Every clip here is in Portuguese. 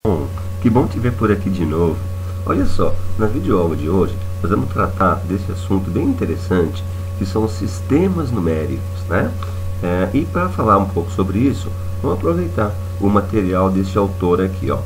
Bom, que bom te ver por aqui de novo. Olha só, na videoaula de hoje nós vamos tratar desse assunto bem interessante, que são os sistemas numéricos, né? E para falar um pouco sobre isso, vamos aproveitar o material desse autor aqui, ó.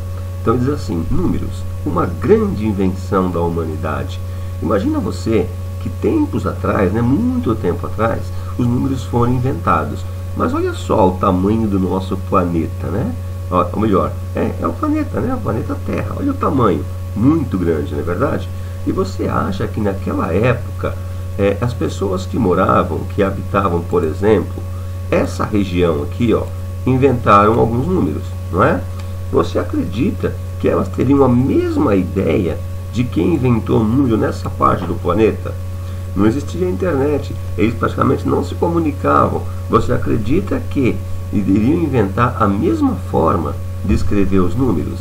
Então diz assim: números, uma grande invenção da humanidade. Imagina você que tempos atrás, né, muito tempo atrás, os números foram inventados. Mas olha só o tamanho do nosso planeta, né? Ou melhor, é o planeta, né? O planeta Terra. Olha o tamanho, muito grande, não é verdade? E você acha que naquela época, as pessoas que moravam, que habitavam, por exemplo, essa região aqui, ó, inventaram alguns números, não é? Você acredita que elas teriam a mesma ideia de quem inventou o número nessa parte do planeta? Não existia internet, eles praticamente não se comunicavam. Você acredita que iriam inventar a mesma forma de escrever os números?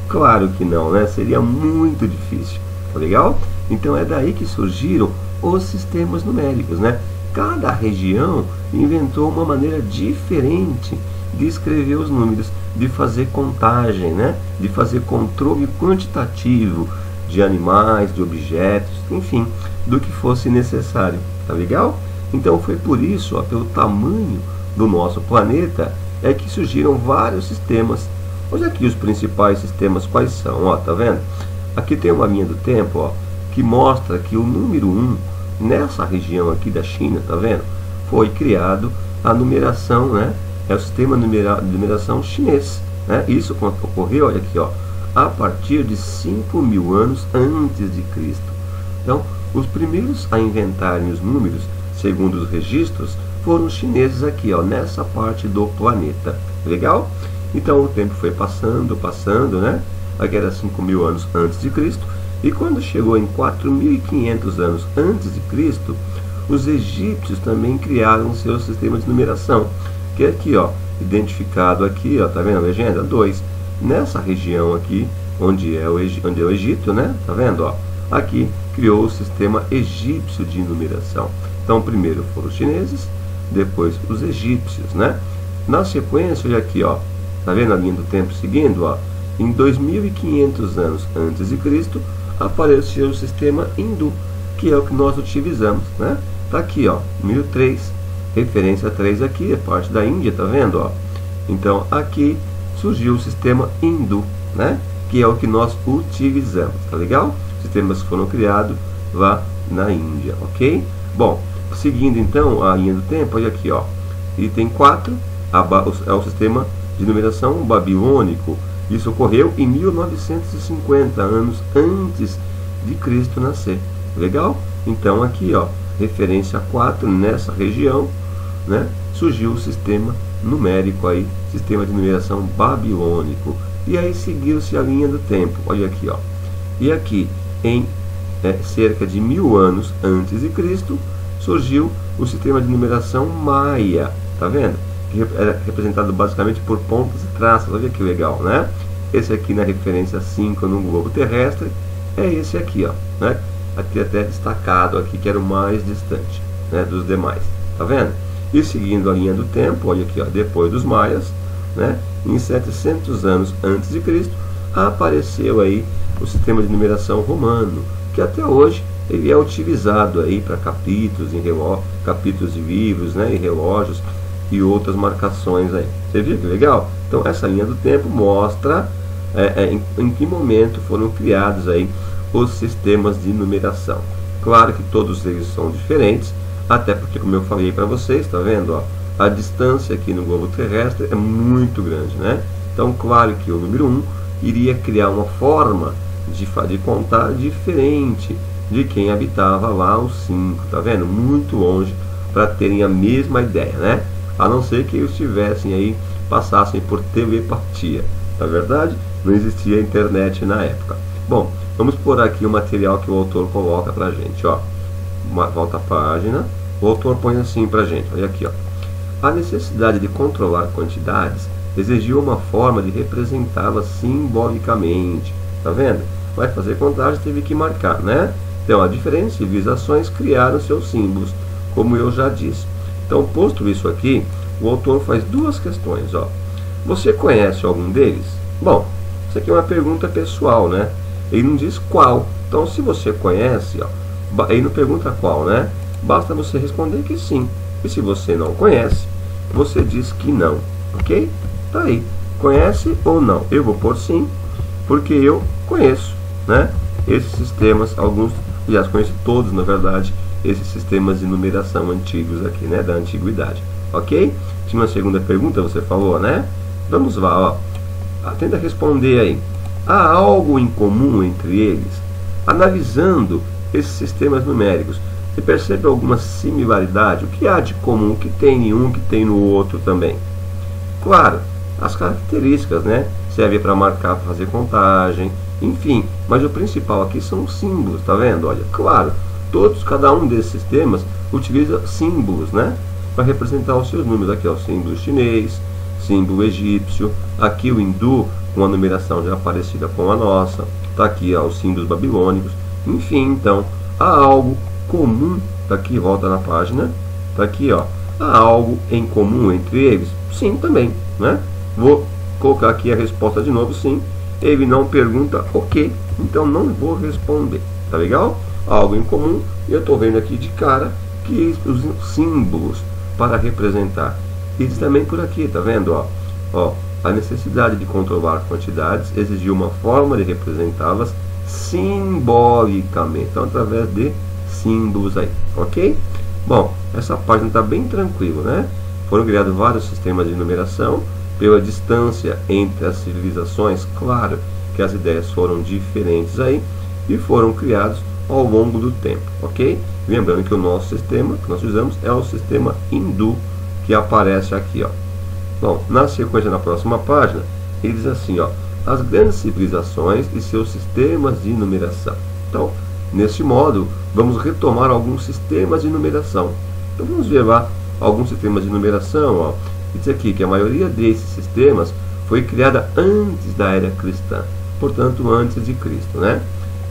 Claro que não, né? Seria muito difícil, tá legal? Então é daí que surgiram os sistemas numéricos, né? Cada região inventou uma maneira diferente de escrever os números, de fazer contagem, né? De fazer controle quantitativo de animais, de objetos, enfim, do que fosse necessário, tá legal? Então foi por isso, ó, pelo tamanho do nosso planeta, é que surgiram vários sistemas. Olha aqui os principais sistemas, quais são, ó, tá vendo? Aqui tem uma linha do tempo, ó, que mostra que o número 1, nessa região aqui da China, tá vendo? Foi criado a numeração, né? É o sistema de numeração chinês, né? Isso ocorreu, olha aqui, ó, a partir de 5.000 anos antes de Cristo. Então, os primeiros a inventarem os números, segundo os registros, foram os chineses aqui, ó, nessa parte do planeta. Legal? Então o tempo foi passando, né? Aqui era 5.000 anos antes de Cristo, e quando chegou em 4.500 anos antes de Cristo, os egípcios também criaram seu sistema de numeração, que é aqui, ó, identificado aqui, ó, tá vendo a legenda? 2. Nessa região aqui, onde é o Egito, né? Tá vendo, ó? Aqui criou o sistema egípcio de numeração. Então primeiro foram os chineses, depois os egípcios, né? Na sequência, olha aqui, ó, tá vendo a linha do tempo seguindo, ó? Em 2.500 anos antes de Cristo apareceu o sistema hindu, que é o que nós utilizamos, né? Tá aqui, ó, 1003, referência 3 aqui, é parte da Índia, tá vendo, ó? Então aqui surgiu o sistema hindu, né? Que é o que nós utilizamos, tá legal? Sistemas que foram criados lá na Índia, ok? Bom, seguindo então a linha do tempo, olha aqui, ó, item 4, é o sistema de numeração babilônico. Isso ocorreu em 1950 anos antes de Cristo nascer. Legal? Então aqui, ó, referência 4, nessa região, né, surgiu o sistema numérico aí, sistema de numeração babilônico. E aí seguiu-se a linha do tempo, olha aqui, ó. E aqui, em cerca de 1.000 anos antes de Cristo, surgiu o sistema de numeração maia, tá vendo? Que era representado basicamente por pontos e traços, olha que legal, né? Esse aqui na referência 5 no globo terrestre é esse aqui, ó, né? Aqui até destacado aqui, que era o mais distante, né, dos demais, tá vendo? E seguindo a linha do tempo, olha aqui, ó, depois dos maias, né, em 700 anos antes de Cristo, apareceu aí o sistema de numeração romano, que até hoje ele é utilizado aí para capítulos, capítulos de livros, né, e relógios e outras marcações aí. Você viu que legal? Então essa linha do tempo mostra em que momento foram criados aí os sistemas de numeração. Claro que todos eles são diferentes, até porque, como eu falei para vocês, tá vendo, ó, a distância aqui no globo terrestre é muito grande, né? Então claro que o número 1 iria criar uma forma de contar diferente de quem habitava lá os 5, tá vendo? Muito longe, para terem a mesma ideia, né? A não ser que eles tivessem aí, passassem por telepatia. Na verdade, não existia internet na época. Bom, vamos por aqui o material que o autor coloca pra gente, ó. Volta a página. O autor põe assim pra gente, olha aqui, ó. A necessidade de controlar quantidades exigiu uma forma de representá-las simbolicamente. Tá vendo? Vai fazer contagem, teve que marcar, né? Então, as diferentes civilizações criaram seus símbolos, como eu já disse. Então, posto isso aqui, o autor faz duas questões, ó. Você conhece algum deles? Bom, Isso aqui é uma pergunta pessoal, né? Ele não diz qual. Então, se você conhece, ó, ele não pergunta qual, né? Basta você responder que sim. E se você não conhece, você diz que não, ok? Tá aí. Conhece ou não? Eu vou pôr sim, porque eu conheço, né? Esses sistemas, alguns, aliás, conheço todos, na verdade, esses sistemas de numeração antigos aqui, né? Da antiguidade, ok? Tinha uma segunda pergunta, você falou, né? Vamos lá, ó. Tenta responder aí. Há algo em comum entre eles? Analisando esses sistemas numéricos, você percebe alguma similaridade? O que há de comum? O que tem em um, que tem no outro também? Claro, as características, né? Serve para marcar, para fazer contagem, enfim. Mas o principal aqui são os símbolos, tá vendo? Olha, claro, cada um desses sistemas utiliza símbolos, né? Para representar os seus números. Aqui é o símbolo chinês, símbolo egípcio, aqui o hindu, com a numeração já parecida com a nossa, tá aqui ó, os símbolos babilônicos, enfim, então, há algo comum, tá aqui, volta na página, tá aqui, ó, há algo em comum entre eles? Sim, também, né? Vou colocar aqui a resposta de novo, sim. Ele não pergunta o que, então não vou responder, tá legal? Algo em comum, e eu estou vendo aqui de cara que os símbolos para representar. E também por aqui, tá vendo, ó, a necessidade de controlar quantidades exigiu uma forma de representá-las simbolicamente, então através de símbolos aí, ok? Bom, essa página está bem tranquila, né? Foram criados vários sistemas de numeração pela distância entre as civilizações, claro que as ideias foram diferentes aí e foram criados ao longo do tempo, ok? Lembrando que o nosso sistema que nós usamos é o sistema hindu, que aparece aqui, ó. Bom, na sequência, na próxima página, ele diz assim, ó, as grandes civilizações e seus sistemas de numeração. Então, neste modo, vamos retomar alguns sistemas de numeração. Então, vamos ver lá alguns sistemas de numeração, ó. Diz aqui que a maioria desses sistemas foi criada antes da era cristã, portanto, antes de Cristo, né?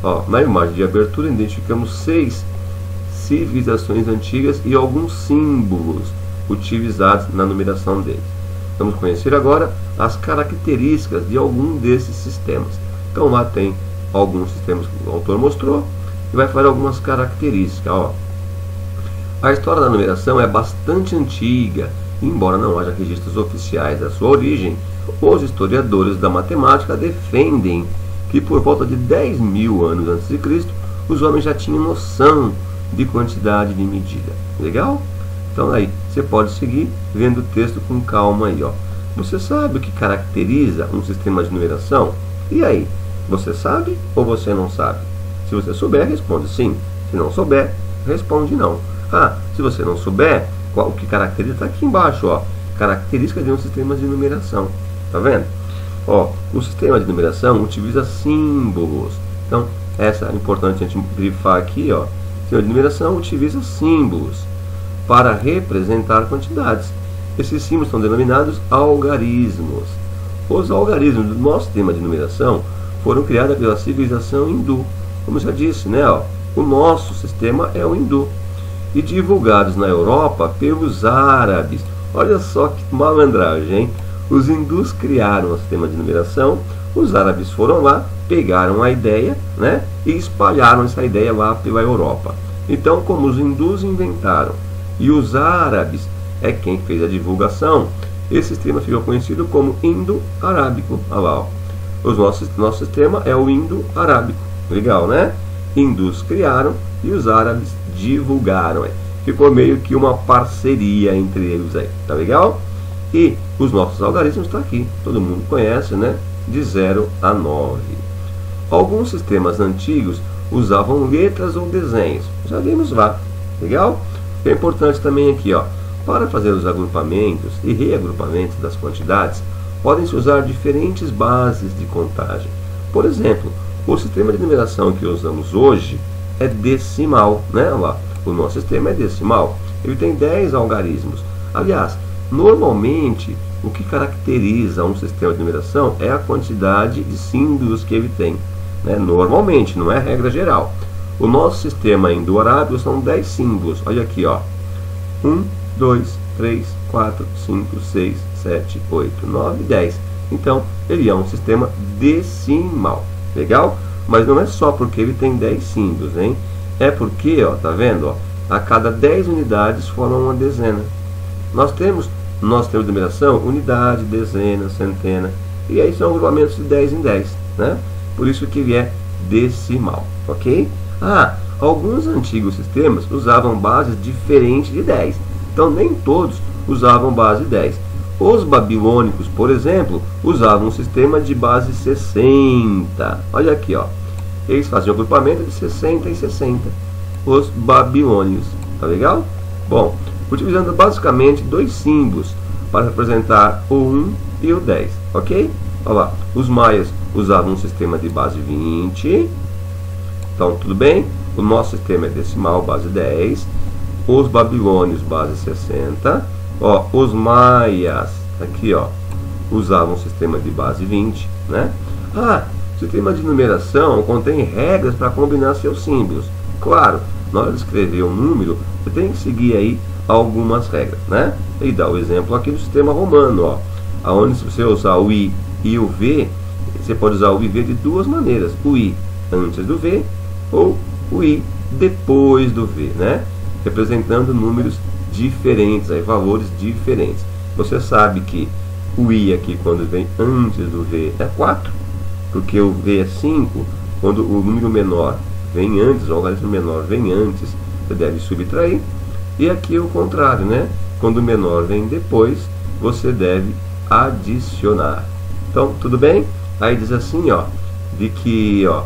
Ó, na imagem de abertura, identificamos 6 civilizações antigas e alguns símbolos utilizados na numeração deles. Vamos conhecer agora as características de algum desses sistemas. Então lá tem alguns sistemas que o autor mostrou e vai falar algumas características. Ó. A história da numeração é bastante antiga, embora não haja registros oficiais da sua origem. Os historiadores da matemática defendem que por volta de 10.000 anos antes de Cristo, os homens já tinham noção de quantidade de medida. Legal? Então aí, você pode seguir vendo o texto com calma aí, ó. Você sabe o que caracteriza um sistema de numeração? E aí, você sabe ou você não sabe? Se você souber, responde sim. Se não souber, responde não. Ah, se você não souber, o que caracteriza está aqui embaixo, ó. Característica de um sistema de numeração. Tá vendo? Ó, o sistema de numeração utiliza símbolos. Então, essa é importante a gente grifar aqui, ó. O sistema de numeração utiliza símbolos para representar quantidades. Esses símbolos são denominados algarismos. Os algarismos do nosso sistema de numeração foram criados pela civilização hindu. Como já disse, né? Ó, o nosso sistema é o hindu. E divulgados na Europa pelos árabes. Olha só que malandragem, hein? Os hindus criaram o sistema de numeração, os árabes foram lá, pegaram a ideia, né? E espalharam essa ideia lá pela Europa. Então, como os hindus inventaram e os árabes é quem fez a divulgação, esse sistema ficou conhecido como indo-arábico. Olha lá, ó. Nosso sistema é o indo-arábico. Legal, né? Hindus criaram e os árabes divulgaram. Ficou meio que uma parceria entre eles aí. Tá legal? E os nossos algarismos estão aqui. Todo mundo conhece, né? De 0 a 9. Alguns sistemas antigos usavam letras ou desenhos. Já vimos lá. Legal? É importante também aqui, ó, para fazer os agrupamentos e reagrupamentos das quantidades, podem-se usar diferentes bases de contagem. Por exemplo, o sistema de numeração que usamos hoje é decimal, né? Lá, o nosso sistema é decimal. Ele tem 10 algarismos. Aliás, normalmente, o que caracteriza um sistema de numeração é a quantidade de símbolos que ele tem. Né? Normalmente, não é regra geral. O nosso sistema indo-arábico são 10 símbolos. Olha aqui, ó. 1, 2, 3, 4, 5, 6, 7, 8, 9, 10. Então, ele é um sistema decimal. Legal? Mas não é só porque ele tem 10 símbolos, hein? É porque, ó, tá vendo? Ó, a cada 10 unidades forma uma dezena. Nós temos numeração, unidade, dezena, centena. E aí são agrupamentos de 10 em 10, né? Por isso que ele é decimal, ok? Alguns antigos sistemas usavam bases diferentes de 10. Então, nem todos usavam base 10. Os babilônicos, por exemplo, usavam um sistema de base 60. Olha aqui, ó. Eles faziam agrupamento de 60 em 60. Os babilônios. Tá legal? Bom, utilizando basicamente dois símbolos para representar o 1 e o 10. Ok? Olha lá. Os maias usavam um sistema de base 20. Então, tudo bem? O nosso sistema é decimal, base 10. Os babilônios, base 60. Ó, os maias, aqui, ó, usavam um sistema de base 20, né? O sistema de numeração contém regras para combinar seus símbolos. Claro, na hora de escrever um número, você tem que seguir aí algumas regras, né? E dá o exemplo aqui do sistema romano, ó, aonde se você usar o I e o V, você pode usar o I e V de duas maneiras: o I antes do V ou o I depois do V, né? Representando números diferentes, aí, valores diferentes. Você sabe que o I aqui, quando vem antes do V, é 4, porque o V é 5. Quando o número menor vem antes, o algarismo menor vem antes, você deve subtrair. E aqui é o contrário, né? Quando o menor vem depois, você deve adicionar. Então, tudo bem? Aí diz assim, ó, de que, ó,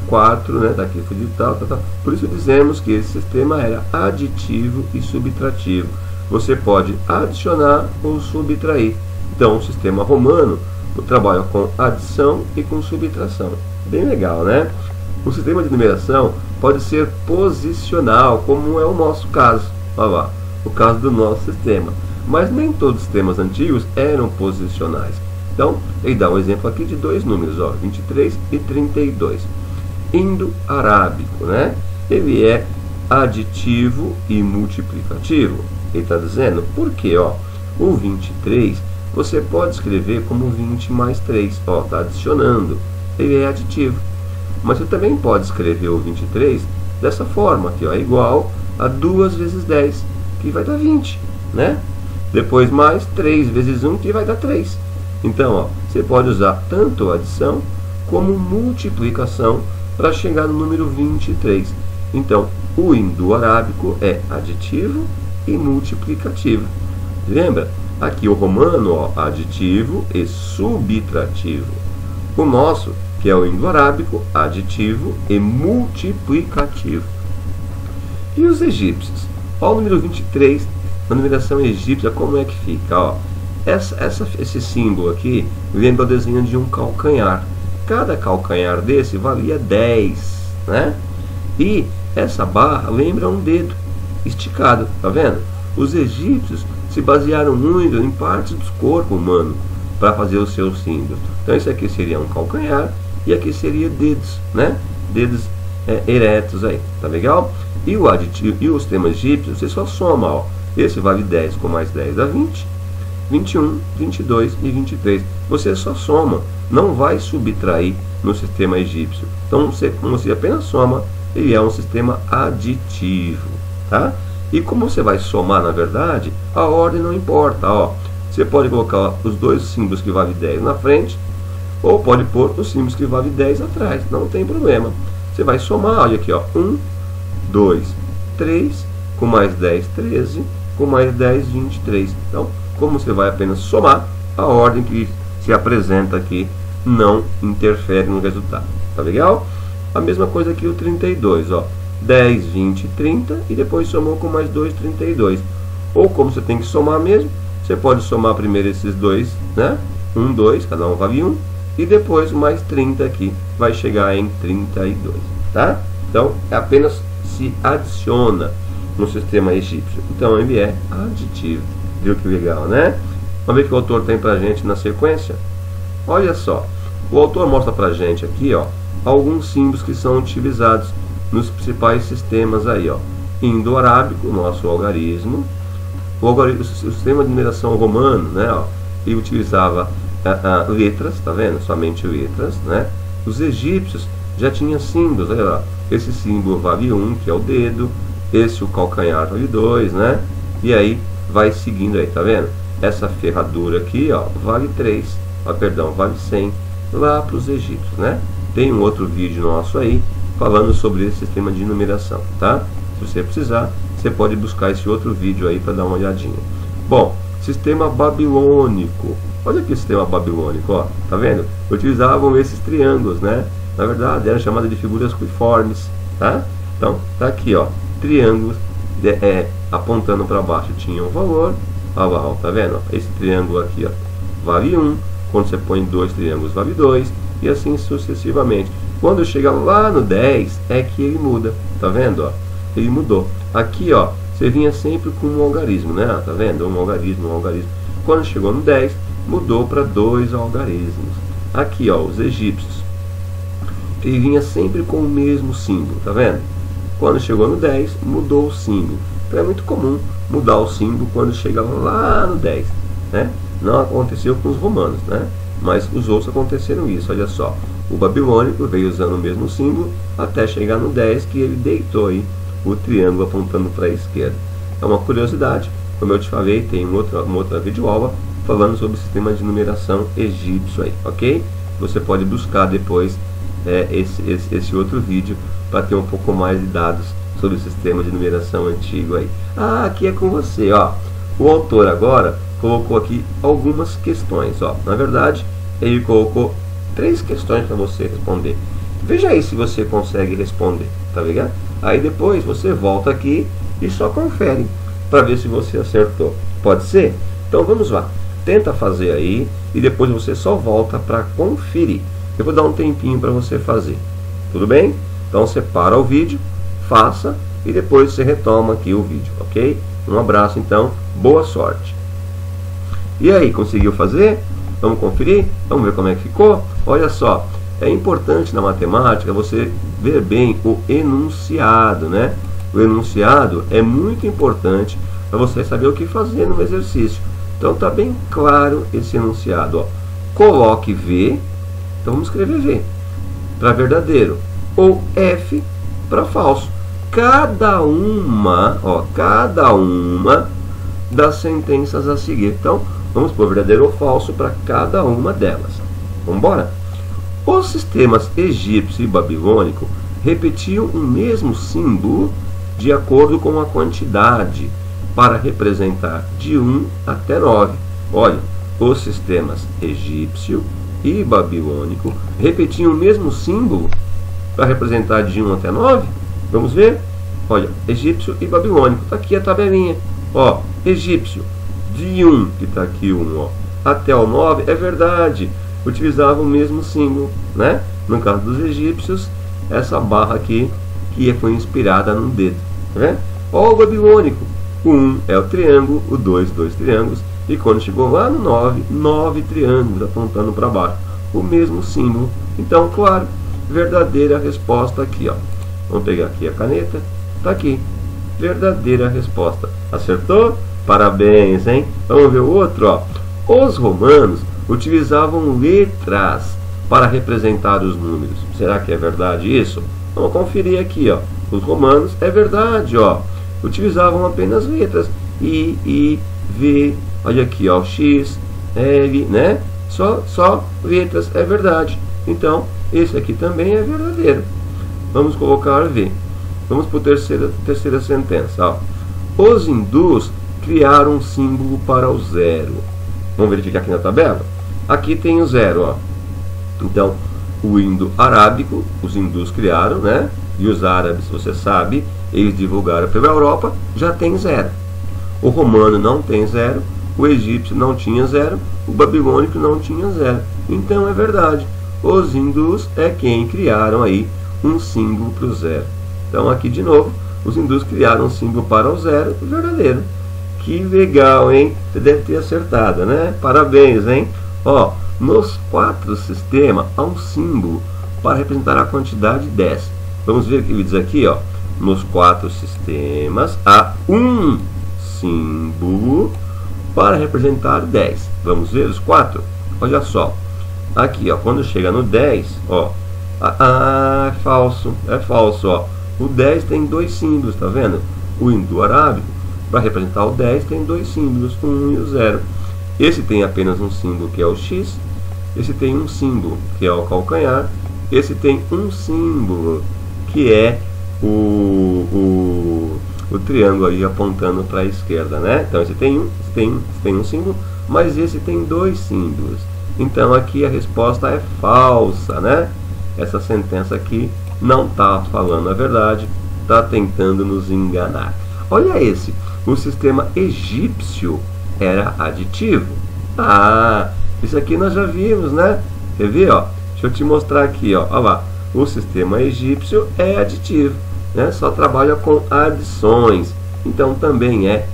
4, né, daqui foi de tal. Por isso dizemos que esse sistema era aditivo e subtrativo. Você pode adicionar ou subtrair. Então, o sistema romano trabalha com adição e com subtração. Bem legal, né? O sistema de numeração pode ser posicional, como é o nosso caso. Olha lá, o caso do nosso sistema. Mas nem todos os sistemas antigos eram posicionais. Então, ele dá um exemplo aqui de dois números, ó, 23 e 32. Indo-arábico, né? Ele é aditivo e multiplicativo. Ele está dizendo, por quê? Ó, o 23 você pode escrever como 20 mais 3. Ó, está adicionando. Ele é aditivo. Mas você também pode escrever o 23 dessa forma, aqui, ó, igual a 2 vezes 10, que vai dar 20, né? Depois mais 3 vezes 1, que vai dar 3. Então, ó, você pode usar tanto adição como multiplicação para chegar no número 23. Então, o indo-arábico é aditivo e multiplicativo. Lembra? Aqui o romano, ó, aditivo e subtrativo. O nosso, que é o indo-arábico, aditivo e multiplicativo. E os egípcios? Ó, o número 23, na numeração egípcia, como é que fica? Ó, esse símbolo aqui lembra o desenho de um calcanhar. Cada calcanhar desse valia 10, né? E essa barra lembra um dedo esticado, tá vendo? Os egípcios se basearam muito em partes do corpo humano para fazer os seus símbolos. Então esse aqui seria um calcanhar e aqui seria dedos, né? Dedos eretos aí, tá legal? E o aditivo e o sistema egípcio, você só soma, ó. Esse vale 10 com mais 10 dá 20. 21, 22 e 23. Você só soma, não vai subtrair no sistema egípcio. Então, como você apenas soma, ele é um sistema aditivo, tá? E como você vai somar, na verdade, a ordem não importa, ó. Você pode colocar os dois símbolos que valem 10 na frente, ou pode pôr os símbolos que valem 10 atrás, não tem problema. Você vai somar, olha aqui, ó, 1, 2, 3, com mais 10, 13, com mais 10, 23. Então, como você vai apenas somar, a ordem que se apresenta aqui não interfere no resultado. Tá legal? A mesma coisa aqui o 32, ó. 10, 20, 30 e depois somou com mais 2, 32. Ou como você tem que somar mesmo, você pode somar primeiro esses dois, né? 1, 2, cada um vale 1. E depois mais 30 aqui vai chegar em 32, tá? Então, apenas se adiciona no sistema egípcio. Então, ele é aditivo. Viu que legal, né? Vamos ver o que o autor tem pra gente na sequência? Olha só, o autor mostra pra gente aqui, ó, alguns símbolos que são utilizados nos principais sistemas aí, ó. Indo-arábico, nosso algarismo. O sistema de numeração romano, né, ó, ele utilizava letras, tá vendo? Somente letras, né? Os egípcios já tinham símbolos, olha lá. Esse símbolo vale 1, que é o dedo. Esse o calcanhar vale 2, né? E aí vai seguindo aí, tá vendo? Essa ferradura aqui, ó, vale 3, perdão, vale 100 lá para os egípcios, né? Tem um outro vídeo nosso aí falando sobre esse sistema de numeração, tá? Se você precisar, você pode buscar esse outro vídeo aí para dar uma olhadinha. Bom, sistema babilônico. Olha aqui o sistema babilônico, ó, tá vendo? Utilizavam esses triângulos, né? Na verdade, eram chamadas de figuras cruciformes, tá? Então, tá aqui, ó, triângulos apontando para baixo tinha um valor, ó, ó, tá vendo? Esse triângulo aqui, ó, vale 1, quando você põe 2 triângulos vale 2, e assim sucessivamente. Quando chega lá no 10, é que ele muda, tá vendo, ó? Ele mudou. Aqui, ó, você vinha sempre com um algarismo, né? Tá vendo? Um algarismo, um algarismo. Quando chegou no 10, mudou para 2 algarismos. Aqui, ó, os egípcios. Ele vinha sempre com o mesmo símbolo, tá vendo? Quando chegou no 10, mudou o símbolo. Então é muito comum mudar o símbolo quando chega lá no 10, né? Não aconteceu com os romanos, né? Mas os outros aconteceram isso, olha só. O babilônico veio usando o mesmo símbolo até chegar no 10, que ele deitou aí o triângulo apontando para a esquerda. É uma curiosidade, como eu te falei, tem uma outra videoaula falando sobre o sistema de numeração egípcio aí, ok? Você pode buscar depois esse outro vídeo para ter um pouco mais de dados sobre o sistema de numeração antigo aí. Ah, aqui é com você, ó. O autor agora colocou aqui algumas questões, ó. Na verdade, ele colocou 3 questões para você responder. Veja aí se você consegue responder, tá ligado? Aí depois você volta aqui e só confere para ver se você acertou. Pode ser? Então vamos lá. Tenta fazer aí e depois você só volta para conferir. Eu vou dar um tempinho para você fazer. Tudo bem? Então você para o vídeo, faça e depois você retoma aqui o vídeo, ok? Um abraço então, boa sorte. E aí, conseguiu fazer? Vamos conferir? Vamos ver como é que ficou? Olha só, é importante na matemática você ver bem o enunciado, né? O enunciado é muito importante para você saber o que fazer no exercício. Então tá bem claro esse enunciado, ó. Coloque V, então vamos escrever V para verdadeiro ou F para falso. Cada uma das sentenças a seguir. Então, vamos pôr verdadeiro ou falso para cada uma delas. Vamos embora? Os sistemas egípcio e babilônico repetiam o mesmo símbolo de acordo com a quantidade para representar de 1 até 9. Olha, os sistemas egípcio e babilônico repetiam o mesmo símbolo para representar de 1 até 9. Vamos ver? Olha, egípcio e babilônico. Está aqui a tabelinha. Ó, egípcio, de 1, que está aqui 1, ó, até o 9, é verdade. Utilizavam o mesmo símbolo, né? No caso dos egípcios, essa barra aqui, que foi inspirada num dedo. Tá vendo? Ó, o babilônico. O 1 é o triângulo, o 2, 2 triângulos. E quando chegou lá no 9, 9 triângulos apontando para baixo. O mesmo símbolo. Então, claro, verdadeira resposta aqui, ó. Vamos pegar aqui a caneta. Tá aqui. Verdadeira resposta. Acertou? Parabéns, hein? Vamos ver o outro, ó. Os romanos utilizavam letras para representar os números. Será que é verdade isso? Vamos conferir aqui, ó. Os romanos, é verdade, ó. Utilizavam apenas letras. I, V, olha aqui, ó. X, L, né? Só letras, é verdade. Então, esse aqui também é verdadeiro. Vamos colocar V. Vamos para a terceira sentença, ó. Os hindus criaram um símbolo para o 0. Vamos verificar aqui na tabela? Aqui tem o 0, ó. Então, o indo-arábico, os hindus criaram, né? E os árabes, você sabe, eles divulgaram pela Europa, já tem 0. O romano não tem 0, o egípcio não tinha 0, o babilônico não tinha 0. Então, é verdade. Os hindus é quem criaram aí um símbolo para o 0. Então, aqui de novo, os hindus criaram um símbolo para o 0, verdadeiro. Que legal, hein? Você deve ter acertado, né? Parabéns, hein? Ó, nos 4 sistemas há um símbolo para representar a quantidade 10. Vamos ver o que ele diz aqui, ó. Nos 4 sistemas há um símbolo para representar 10. Vamos ver os 4? Olha só, aqui, ó, quando chega no 10, ó, é falso, ó. O 10 tem dois símbolos, tá vendo? O indo-arábico, para representar o 10, tem dois símbolos, o 1 e o 0. Esse tem apenas um símbolo, que é o X. Esse tem um símbolo, que é o calcanhar. Esse tem um símbolo, que é o triângulo aí apontando para a esquerda, né? Então esse tem um símbolo, mas esse tem dois símbolos. Então aqui a resposta é falsa, né? Essa sentença aqui não está falando a verdade, está tentando nos enganar. Olha esse, o sistema egípcio era aditivo. Ah, isso aqui nós já vimos, né? Quer ver, ó? Deixa eu te mostrar aqui, ó. Olha lá, o sistema egípcio é aditivo, né? Só trabalha com adições. Então também é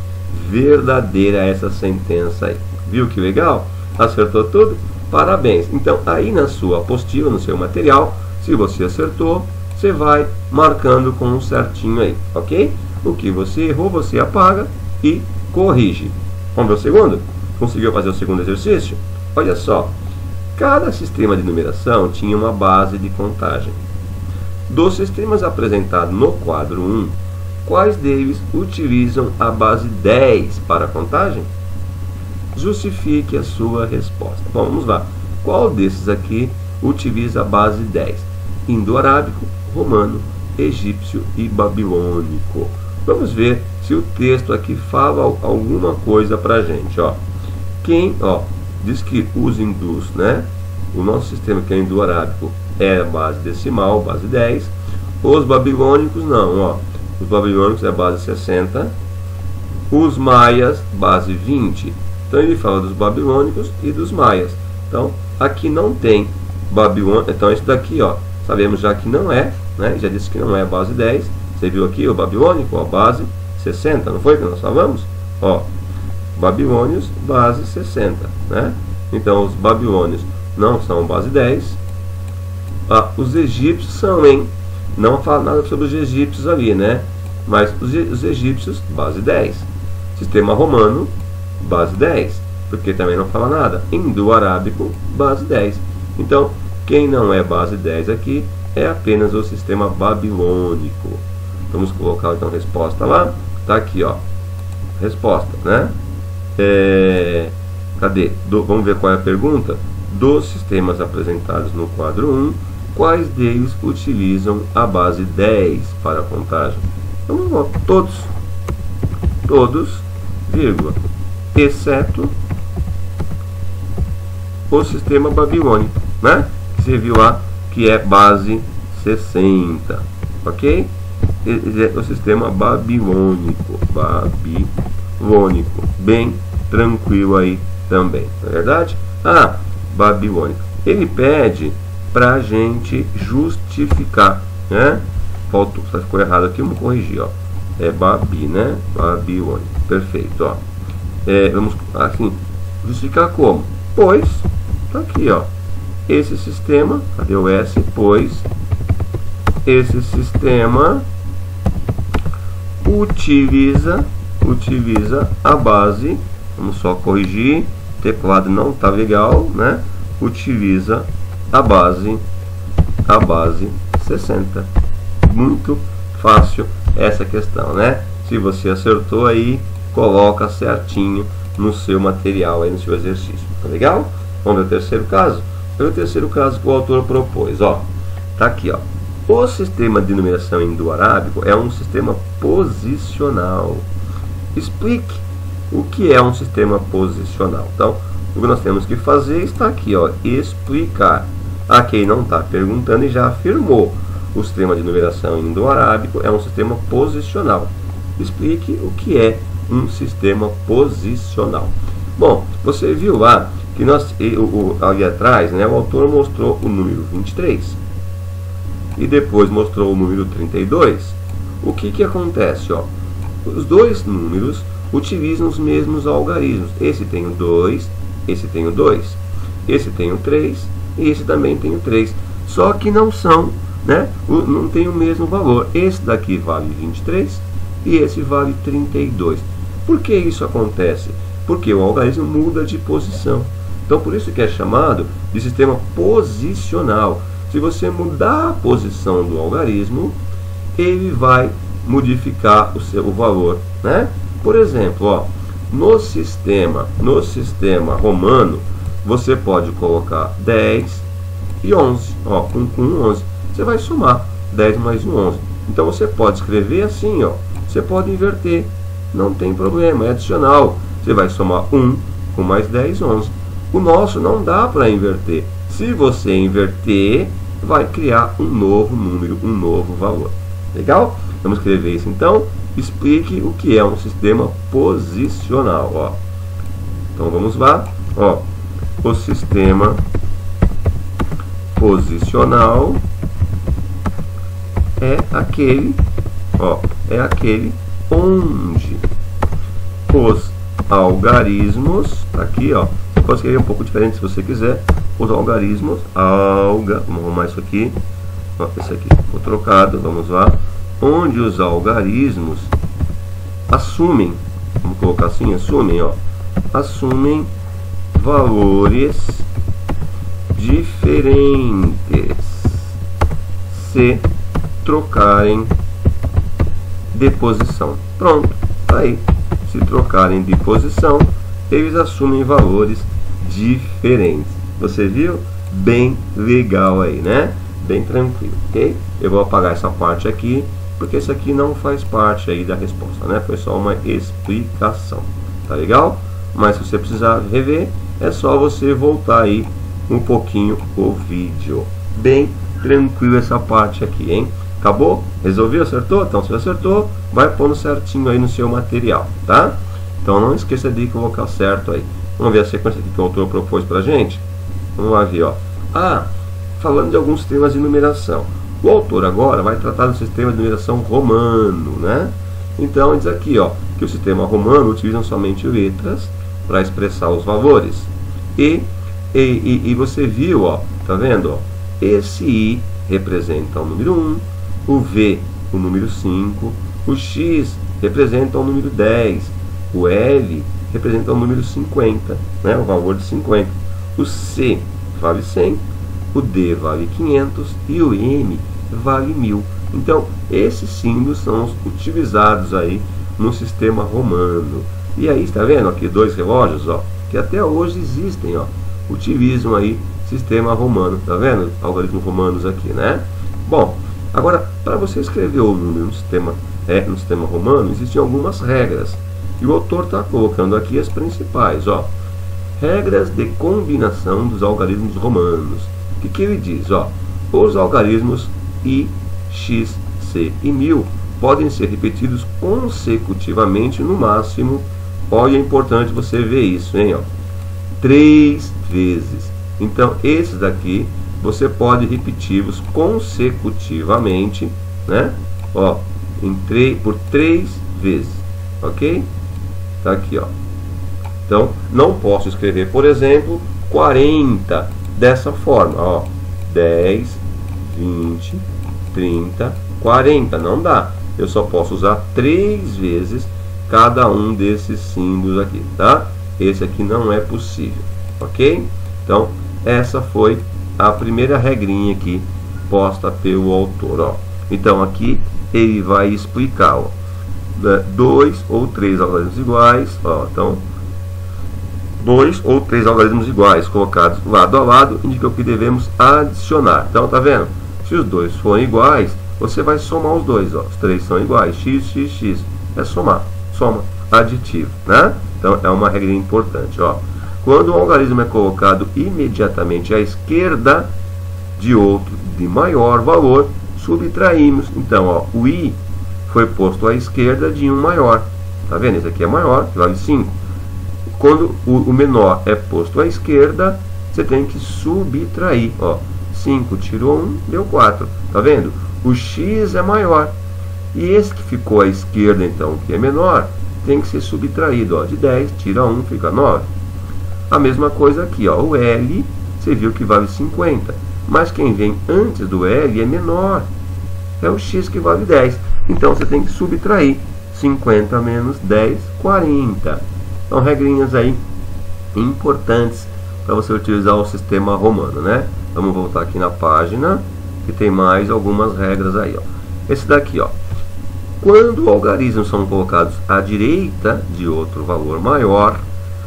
verdadeira essa sentença aí. Viu que legal? Acertou tudo? Parabéns! Então aí na sua apostila, no seu material, se você acertou, você vai marcando com um certinho aí, ok? O que você errou, você apaga e corrige. Vamos ver o segundo? Conseguiu fazer o segundo exercício? Olha só, cada sistema de numeração tinha uma base de contagem. Dos sistemas apresentados no quadro 1, quais deles utilizam a base 10 para a contagem? Justifique a sua resposta. Bom, vamos lá. Qual desses aqui utiliza a base 10? Indo-arábico, romano, egípcio e babilônico. Vamos ver se o texto aqui fala alguma coisa para a gente. Ó. Diz que os hindus, né? O nosso sistema, que é indo-arábico, é a base decimal, base 10. Os babilônicos não, ó. Os babilônicos é a base 60. Os maias, base 20. Então ele fala dos babilônicos e dos maias. Então aqui não tem babilônico. Então esse daqui, ó, sabemos já que não é, né? Já disse que não é a base 10. Você viu aqui o babilônico, a base 60, não foi que nós falamos? Ó, babilônios, base 60, né? Então os babilônios não são base 10. Os egípcios são, hein? Não fala nada sobre os egípcios ali, né? Mas os egípcios, base 10. Sistema romano, base 10, porque também não fala nada. Indo-arábico, base 10. Então, quem não é base 10 aqui é apenas o sistema babilônico. Vamos colocar então a resposta lá. Tá aqui, ó. Resposta, né? Cadê? Vamos ver qual é a pergunta. Dos sistemas apresentados no quadro 1, quais deles utilizam a base 10 para a contagem? Vamos lá. Todos, vírgula, exceto o sistema babilônico, né? Você viu lá que é base 60, ok? O sistema babilônico, bem tranquilo aí também, não é verdade? Babilônico. Ele pede para a gente justificar, né? Faltou, ficou errado aqui, vamos corrigir, ó. É né? Babilônico, perfeito, ó. Vamos assim justificar como? Pois, tá aqui, ó. Esse sistema, cadê o S? Pois esse sistema utiliza a base, vamos só corrigir, o teclado não está legal, né? Utiliza a base 60. Muito fácil essa questão, né? Se você acertou aí, coloca certinho no seu material aí, no seu exercício, tá legal? Vamos ver o terceiro caso? É o terceiro caso que o autor propôs, ó. Tá aqui, ó. O sistema de numeração indo-arábico é um sistema posicional. Explique o que é um sistema posicional. Então, o que nós temos que fazer está aqui, ó, explicar. A quem não está perguntando e já afirmou. O sistema de numeração indo-arábico é um sistema posicional. Explique o que é um sistema posicional. Bom, você viu lá que ali atrás, né, o autor mostrou o número 23 e depois mostrou o número 32. O que acontece? Ó? Os dois números utilizam os mesmos algarismos. Esse tem o 2, esse tem o 2, esse tem o 3 e esse também tem o 3. Só que não são, né, não tem o mesmo valor. Esse daqui vale 23 e esse vale 32. Por que isso acontece? Porque o algarismo muda de posição. Então, por isso que é chamado de sistema posicional. Se você mudar a posição do algarismo, ele vai modificar o valor, né? Por exemplo, ó, no sistema romano, você pode colocar 10 e 11, ó, 1 com 1, 11. Você vai somar 10 mais 1, 11. Então você pode escrever assim, ó. Você pode inverter, não tem problema, é adicional. Você vai somar 1 com mais 10, 11. O nosso não dá para inverter. Se você inverter, vai criar um novo número, um novo valor. Legal? Vamos escrever isso então. Explique o que é um sistema posicional. Ó. Então vamos lá. Ó. O sistema posicional é aquele, ó, onde os algarismos, aqui, ó, você pode escrever um pouco diferente se você quiser. Os algarismos, vamos arrumar isso aqui, ó, esse aqui ficou trocado, vamos lá. Onde os algarismos assumem, vamos colocar assim, assumem valores diferentes se trocarem de posição. Pronto, tá aí. Se trocarem de posição, eles assumem valores diferentes. Você viu? Bem legal aí, né? Bem tranquilo, ok? Eu vou apagar essa parte aqui, porque isso aqui não faz parte aí da resposta, né? Foi só uma explicação, tá legal? Mas se você precisar rever, é só você voltar aí um pouquinho o vídeo. Bem tranquilo essa parte aqui, hein? Acabou? Resolveu? Acertou? Então, se acertou, vai pondo certinho aí no seu material, tá? Então, não esqueça de colocar certo aí. Vamos ver a sequência aqui que o autor propôs pra gente? Vamos lá ver, ó. Falando de alguns sistemas de numeração. O autor agora vai tratar do sistema de numeração romano, né? Então, diz aqui, ó, que o sistema romano utiliza somente letras para expressar os valores. E você viu, ó, tá vendo, ó? Esse I representa o número 1, o V o número 5, o X representa o número 10, o L representa o número 50, né, o valor de 50, o C vale 100, o D vale 500 e o M vale 1000. Então, esses símbolos são utilizados aí no sistema romano. E aí, está vendo aqui dois relógios, ó, que até hoje existem, ó, utilizam aí sistema romano, tá vendo? Algoritmos romanos aqui, né? Bom, agora, para você escrever o número no sistema romano, existem algumas regras. E o autor está colocando aqui as principais, ó. Regras de combinação dos algarismos romanos. O que ele diz, ó? Os algarismos I, X, C e 1000 podem ser repetidos consecutivamente no máximo. Olha, é importante você ver isso, hein, ó. 3 vezes. Então, esses daqui você pode repeti-los consecutivamente, né? Ó, por 3 vezes, ok? Tá aqui, ó. Então, não posso escrever, por exemplo, 40 dessa forma, ó. 10, 20, 30, 40. Não dá. Eu só posso usar 3 vezes cada um desses símbolos aqui, tá? Esse aqui não é possível, ok? Então, essa foi a primeira regrinha aqui posta pelo autor, ó. Então, aqui ele vai explicar, ó, 2 ou 3 algarismos iguais, ó. Então, 2 ou 3 algarismos iguais colocados lado a lado indicam que devemos adicionar. Então, tá vendo? Se os dois forem iguais, você vai somar os dois, ó. Os 3 são iguais, x, x, x. É somar, soma, aditivo, né? Então, é uma regra importante, ó. Quando um algarismo é colocado imediatamente à esquerda de outro de maior valor, subtraímos. Então, ó, o I foi posto à esquerda de um maior. Tá vendo? Esse aqui é maior, que vale 5. Quando o menor é posto à esquerda, você tem que subtrair. Ó, 5 tirou 1, deu 4. Tá vendo? O X é maior. E esse que ficou à esquerda, então, que é menor, tem que ser subtraído. Ó, de 10, tira 1, fica 9. A mesma coisa aqui, ó, o L, você viu que vale 50. Mas quem vem antes do L é menor. É o X que vale 10. Então, você tem que subtrair. 50 menos 10, 40. São regrinhas aí importantes para você utilizar o sistema romano, né? Vamos voltar aqui na página, que tem mais algumas regras aí, ó. Esse daqui, ó. Quando algarismos são colocados à direita de outro valor maior,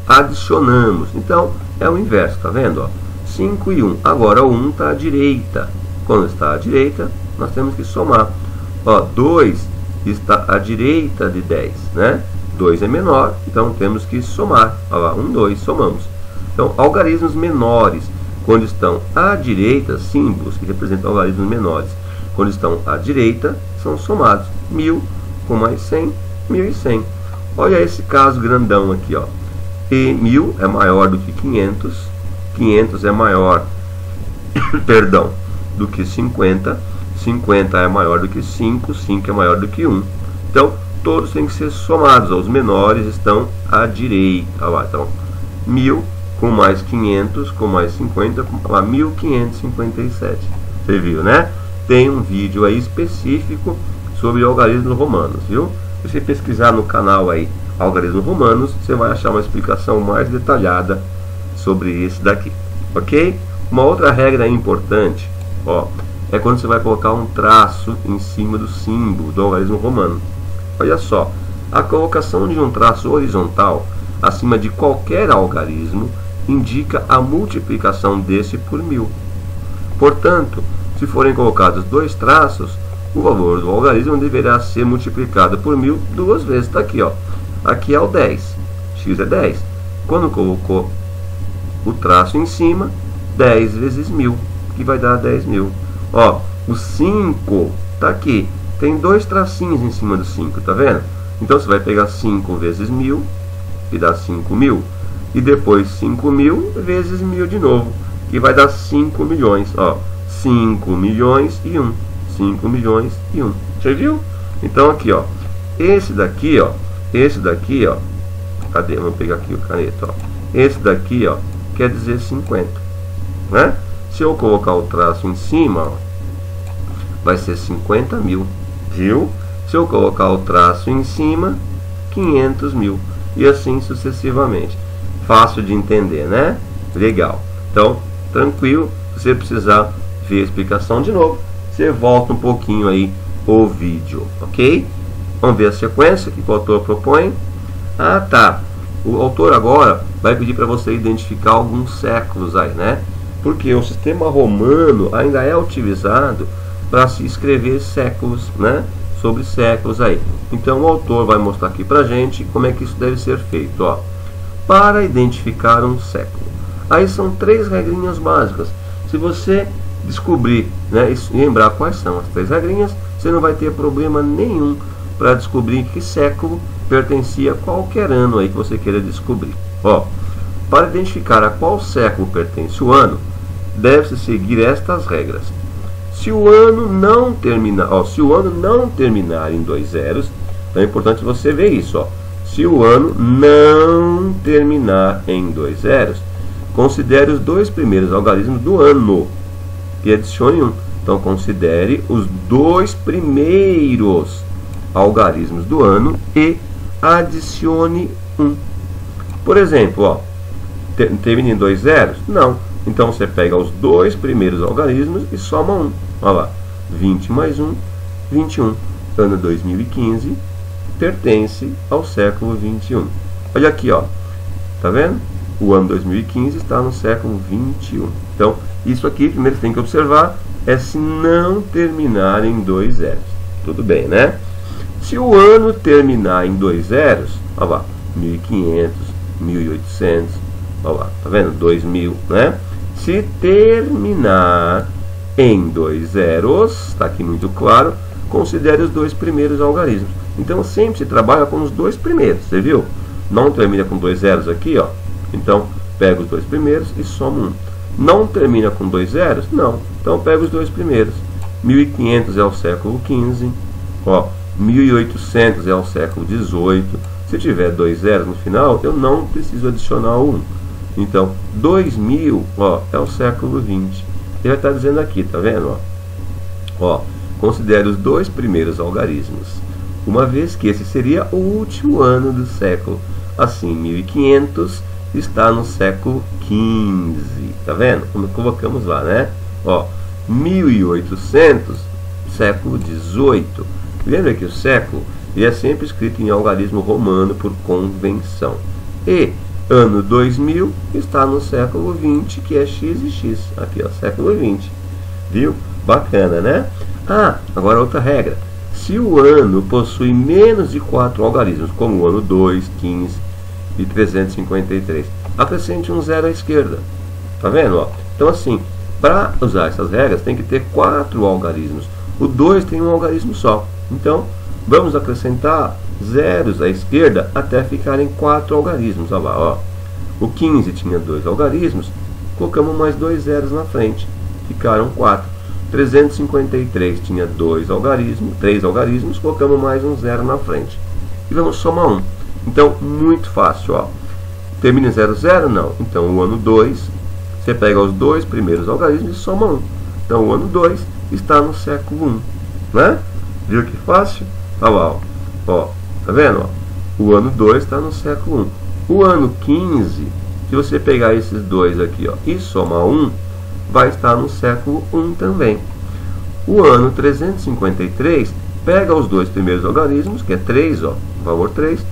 adicionamos. Então, é o inverso, tá vendo? Ó? 5 e 1. Agora o 1 está à direita. Quando está à direita, nós temos que somar. Ó, 2 está à direita de 10, né? 2 é menor, então temos que somar. Ó lá, 1, 2, somamos. Então, algarismos menores, quando estão à direita, símbolos que representam algarismos menores, quando estão à direita, são somados. 1000 com mais 100, 1100. Olha esse caso grandão aqui, ó. E 1000 é maior do que 500, 500 é maior, perdão, do que 50, 50 é maior do que 5, 5 é maior do que 1. Então, todos têm que ser somados. Os menores estão à direita. Olha lá, então, 1000 com mais 500, com mais 50, com lá, 1557. Você viu, né? Tem um vídeo aí específico sobre algarismos romanos, viu? Se você pesquisar no canal aí, algarismos romanos, você vai achar uma explicação mais detalhada sobre esse daqui, ok? Uma outra regra importante, ó, é quando você vai colocar um traço em cima do símbolo do algarismo romano. Olha só, a colocação de um traço horizontal acima de qualquer algarismo indica a multiplicação desse por 1000. Portanto, se forem colocados dois traços, o valor do algarismo deverá ser multiplicado por 1000 duas vezes. Está aqui, ó. Aqui é o 10. X é 10. Quando colocou o traço em cima, 10 vezes 1000, que vai dar 10.000. Ó, o 5 está aqui. Tem dois tracinhos em cima do 5, tá vendo? Então você vai pegar 5 vezes 1000, que dá 5.000. E depois 5.000 vezes 1000 de novo, que vai dar 5 milhões. Ó, 5 milhões e 1. 5 milhões e 1. Você viu? Então aqui, ó. Esse daqui, ó. Cadê? Vamos pegar aqui o caneta, ó. Esse daqui, ó, quer dizer 50, né? Se eu colocar o traço em cima, ó, vai ser 50.000, viu? Se eu colocar o traço em cima, 500.000. E assim sucessivamente. Fácil de entender, né? Legal. Então, tranquilo. Se você precisar ver a explicação de novo, você volta um pouquinho aí o vídeo, ok? Vamos ver a sequência que o autor propõe. Ah, tá. O autor agora vai pedir para você identificar alguns séculos aí, né? Porque o sistema romano ainda é utilizado para se escrever séculos, né? Sobre séculos aí. Então o autor vai mostrar aqui pra gente como é que isso deve ser feito, ó. Para identificar um século. Aí são 3 regrinhas básicas. Se você descobrir, né, e lembrar quais são as 3 regrinhas, você não vai ter problema nenhum para descobrir que século pertencia a qualquer ano aí que você queira descobrir. Ó, para identificar a qual século pertence o ano, deve-se seguir estas regras. Se o ano não terminar, ó, se o ano não terminar em 2 zeros, então é importante você ver isso, ó. Se o ano não terminar em 2 zeros, considere os 2 primeiros algarismos do ano e adicione 1. Então considere os 2 primeiros algarismos do ano e adicione 1. Por exemplo, ó, termina em 2 zeros? Não. Então você pega os 2 primeiros algarismos e soma 1. Olha lá, 20 mais 1, 21. Ano 2015 pertence ao século 21. Olha aqui, ó. Tá vendo? O ano 2015 está no século 21. Então, isso aqui, primeiro que tem que observar é se não terminar em 2 zeros. Tudo bem, né? Se o ano terminar em 2 zeros, olha lá, 1500, 1800, olha lá, tá vendo? 2000, né? Se terminar em 2 zeros, está aqui muito claro, considere os 2 primeiros algarismos. Então sempre se trabalha com os 2 primeiros, você viu? Não termina com 2 zeros aqui, ó. Então pega os 2 primeiros e soma 1. Não termina com 2 zeros? Não. Então pega os 2 primeiros. 1500 é o século 15, ó. 1800 é o século 18. Se tiver 2 zeros no final, eu não preciso adicionar 1. Então 2000, ó, é o século 20. Ele vai estar dizendo aqui, tá vendo? Ó, considere os 2 primeiros algarismos, uma vez que esse seria o último ano do século. Assim, 1500 está no século XV. Tá vendo? Como colocamos lá, né? Ó, 1800, século XVIII. Lembra que o século é sempre escrito em algarismo romano por convenção. E ano 2000 está no século XX, que é x e x. Aqui, ó, século XX. Viu? Bacana, né? Ah, agora outra regra. Se o ano possui menos de 4 algarismos, como o ano 2, 15 e 353, acrescente um zero à esquerda. Tá vendo? Ó? Então, assim, para usar essas regras, tem que ter 4 algarismos. O 2 tem um algarismo só. Então, vamos acrescentar zeros à esquerda até ficarem 4 algarismos. Olha lá, ó. O 15 tinha 2 algarismos, colocamos mais 2 zeros na frente. Ficaram 4. 353 tinha 3 algarismos, colocamos mais um zero na frente. E vamos somar 1. Então, muito fácil, ó. Termina em 0, 0? Não. Então, o ano 2, você pega os 2 primeiros algarismos e soma 1. Então, o ano 2 está no século 1. Né? Viu que fácil? Olha lá, ó. Tá vendo? Ó? O ano 2 está no século 1. O ano 15, se você pegar esses dois aqui, ó, e somar 1, vai estar no século 1 também. O ano 353, pega os 2 primeiros algarismos, que é 3, ó, valor 3,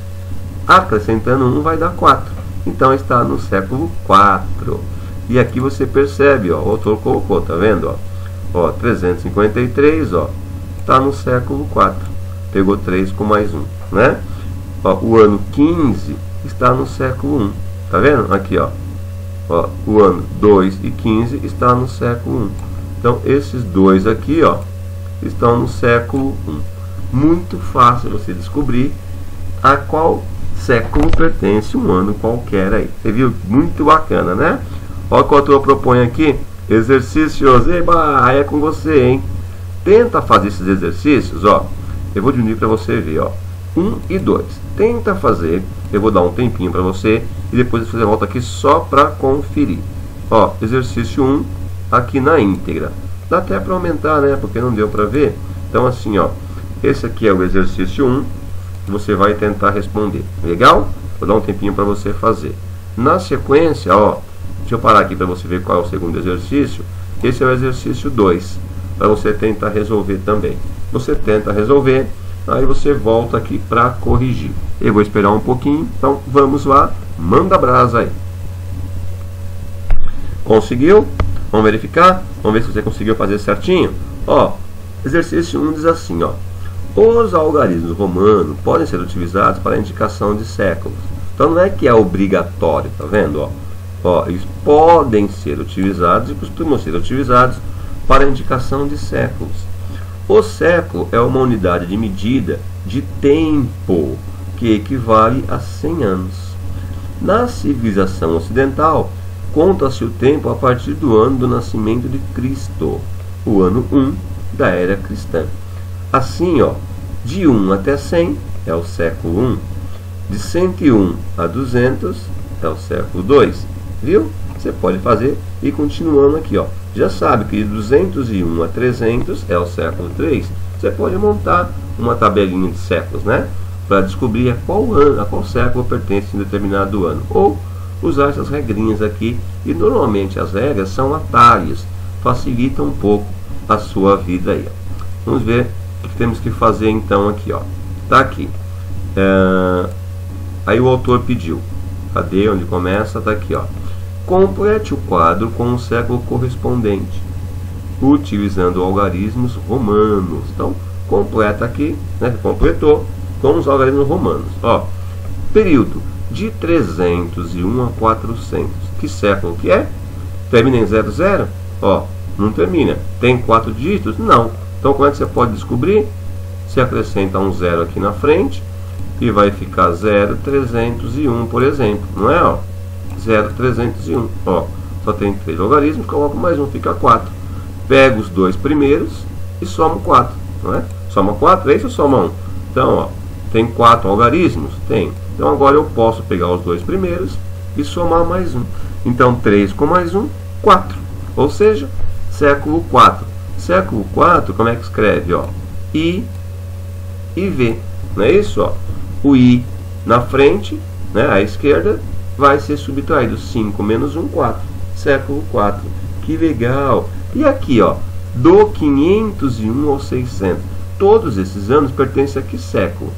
acrescentando 1 vai dar 4. Então está no século 4. E aqui você percebe, ó, o autor colocou, tá vendo? Ó, 353, ó, está no século 4. Pegou 3 com mais 1, né? Ó, o ano 15 está no século 1. Tá vendo? Aqui, ó. Ó, o ano 2 e 15 está no século 1. Então, esses dois aqui, ó, estão no século 1. Muito fácil você descobrir a qual século pertence um ano qualquer aí. Você viu? Muito bacana, né? Olha o que o autor propõe aqui. Exercícios. Eba, é com você, hein? Tenta fazer esses exercícios, ó. Eu vou diminuir para você ver, ó. 1 e 2. Tenta fazer. Eu vou dar um tempinho para você e depois você volta aqui só para conferir. Ó, exercício 1 aqui na íntegra. Dá até para aumentar, né? Porque não deu para ver. Então, assim, ó. Esse aqui é o exercício 1. Você vai tentar responder. Legal? Vou dar um tempinho para você fazer. Na sequência, ó. Deixa eu parar aqui para você ver qual é o segundo exercício. Esse é o exercício 2. Para você tentar resolver também. Você tenta resolver. Aí você volta aqui para corrigir. Eu vou esperar um pouquinho. Então, vamos lá. Manda brasa aí. Conseguiu? Vamos verificar? Vamos ver se você conseguiu fazer certinho. Ó, exercício 1 diz assim, ó. Os algarismos romanos podem ser utilizados para a indicação de séculos. Então não é que é obrigatório, tá vendo? Ó, eles podem ser utilizados e costumam ser utilizados para a indicação de séculos. O século é uma unidade de medida de tempo que equivale a 100 anos. Na civilização ocidental, conta-se o tempo a partir do ano do nascimento de Cristo, o ano 1 da era cristã. Assim, ó, de 1 até 100 é o século 1, de 101 a 200 é o século 2. Viu? Você pode fazer e continuando aqui, ó. Já sabe que de 201 a 300 é o século 3. Você pode montar uma tabelinha de séculos, né? Para descobrir a qual século pertence em determinado ano. Ou usar essas regrinhas aqui. E normalmente as regras são atalhos. Facilitam um pouco a sua vida aí, ó. Vamos ver o que temos que fazer então aqui, ó. Tá aqui. Aí o autor pediu. Cadê? Onde começa? Tá aqui, ó. Complete o quadro com o século correspondente, utilizando algarismos romanos. Então, completa aqui, né? Completou com os algarismos romanos. Ó, período de 301 a 400. Que século que é? Termina em 00? Ó, não termina. Tem 4 dígitos? Não. Então, como é que você pode descobrir? Você acrescenta um 0 aqui na frente e vai ficar 0301, por exemplo. Não é, ó? 0301, ó, só tem 3 algarismos, coloco mais um, fica 4. Pego os 2 primeiros e somo 4, não é? Soma 4, é isso ou soma 1? Então, ó, tem 4 algarismos? Tem. Então agora eu posso pegar os 2 primeiros e somar mais um. Então 3 com mais 1, 4. Ou seja, século 4. Século 4, como é que escreve? Ó, I e V. Não é isso? Ó? O I na frente, né, à esquerda, vai ser subtraído. 5 menos 1, 4. Século 4. Que legal! E aqui, ó, do 501 ao 600. Todos esses anos pertencem a que século?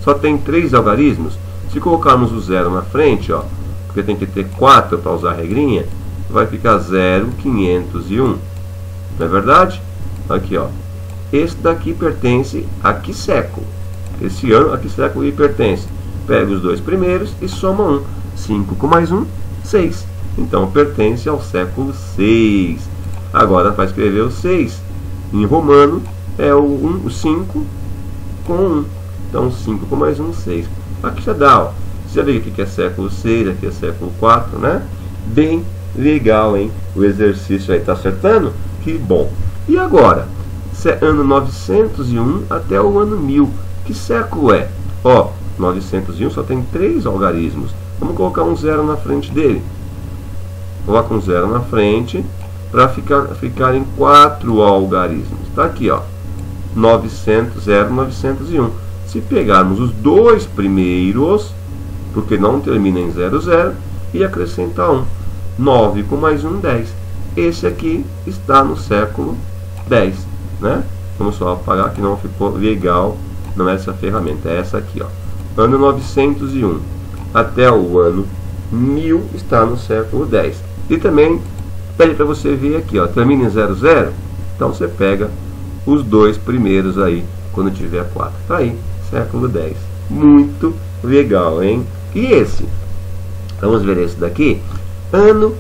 Só tem 3 algarismos. Se colocarmos o 0 na frente, ó, porque tem que ter 4 para usar a regrinha, vai ficar 0, 501. Não é verdade? Aqui, ó. Esse daqui pertence a que século? Esse ano, a que século ele pertence? Pega os 2 primeiros e soma 1. 5 com mais 1, 6. Então, pertence ao século 6. Agora, para escrever o 6, em romano, é o 5 com 1. Então, 5 com mais 1, 6. Aqui já dá, ó. Você já vê que aqui é século 6, aqui é século 4, né? Bem legal, hein? O exercício aí está acertando? Que bom! E agora? Ano 901 até o ano 1000. Que século é? Ó, 901 só tem 3 algarismos. Vamos colocar um 0 na frente dele. Coloca um 0 na frente para ficarem 4 algarismos. Tá aqui, ó. 900, 0, 901. Se pegarmos os 2 primeiros, porque não termina em 00, e acrescentar 1. 9 com mais 1, 10. Esse aqui está no século 10, né? Vamos só apagar que não ficou legal. Não é essa ferramenta, é essa aqui, ó. Ano 901 até o ano 1000 está no século 10. E também pede para você ver aqui, ó, termina em 00. Então você pega os 2 primeiros aí quando tiver 4. Tá aí, século 10. Muito legal, hein? E esse? Vamos ver esse daqui. Ano